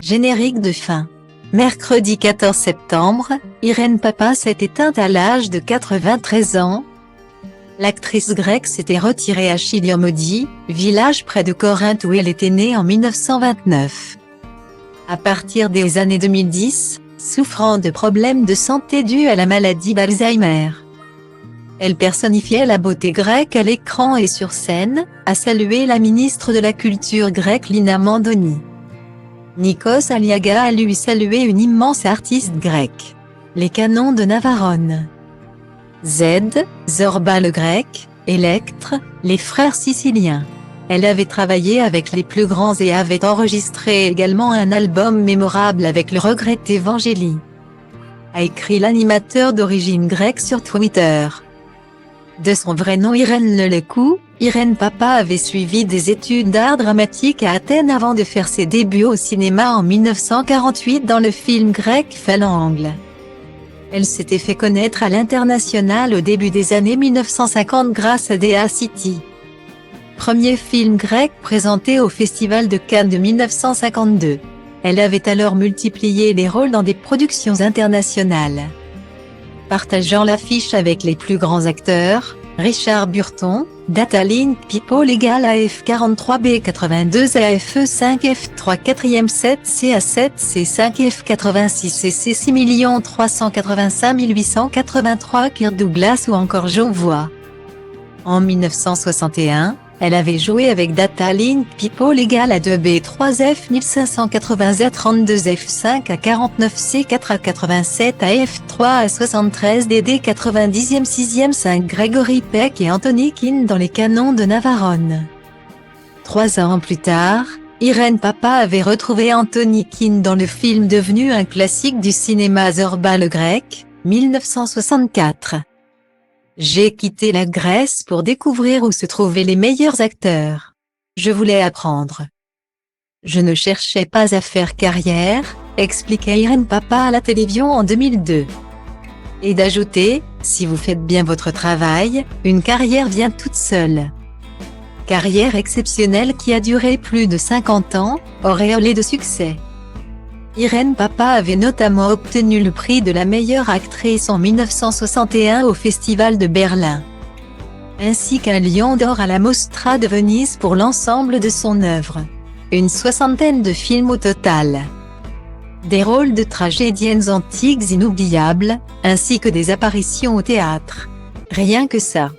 Générique de fin. Mercredi 14 septembre, Irène Papa s'est éteinte à l'âge de 93 ans. L'actrice grecque s'était retirée à Chiliomodi, village près de Corinthe où elle était née en 1929. À partir des années 2010, souffrant de problèmes de santé dus à la maladie d'Alzheimer, elle personnifiait la beauté grecque à l'écran et sur scène, a salué la ministre de la Culture grecque Lina Mandoni. Nikos Aliaga a lui salué une immense artiste grecque. Les canons de Navarone. Zorba le grec, Electre, les frères siciliens. Elle avait travaillé avec les plus grands et avait enregistré également un album mémorable avec le regretté Vangélie. A écrit l'animateur d'origine grecque sur Twitter. De son vrai nom Irène Lelekou, Irène Papa avait suivi des études d'art dramatique à Athènes avant de faire ses débuts au cinéma en 1948 dans le film grec Phalange. Elle s'était fait connaître à l'international au début des années 1950 grâce à Dea City, premier film grec présenté au Festival de Cannes de 1952. Elle avait alors multiplié les rôles dans des productions internationales, partageant l'affiche avec les plus grands acteurs, Richard Burton, Dataline People = AF43B 82 AFE5 F3 4e 7 CA7 C5 F86 CC 6 385 883 Kirk Douglas ou encore Joe Voix. En 1961, elle avait joué avec Dataline People = A2B3 F1580 Z32 F5 A49 C4 A87 AF3 A73 DD 90e 6e 5 Gregory Peck et Anthony Quinn dans les canons de Navarone. 3 ans plus tard, Irène Papa avait retrouvé Anthony Quinn dans le film devenu un classique du cinéma Zorba le grec, 1964. J'ai quitté la Grèce pour découvrir où se trouvaient les meilleurs acteurs. Je voulais apprendre. Je ne cherchais pas à faire carrière, expliquait Irène Papa à la télévision en 2002. Et d'ajouter, si vous faites bien votre travail, une carrière vient toute seule. Carrière exceptionnelle qui a duré plus de 50 ans, auréolée de succès. Irène Papa avait notamment obtenu le prix de la meilleure actrice en 1961 au Festival de Berlin, ainsi qu'un Lion d'or à la Mostra de Venise pour l'ensemble de son œuvre. Une 60aine de films au total. Des rôles de tragédiennes antiques inoubliables, ainsi que des apparitions au théâtre. Rien que ça.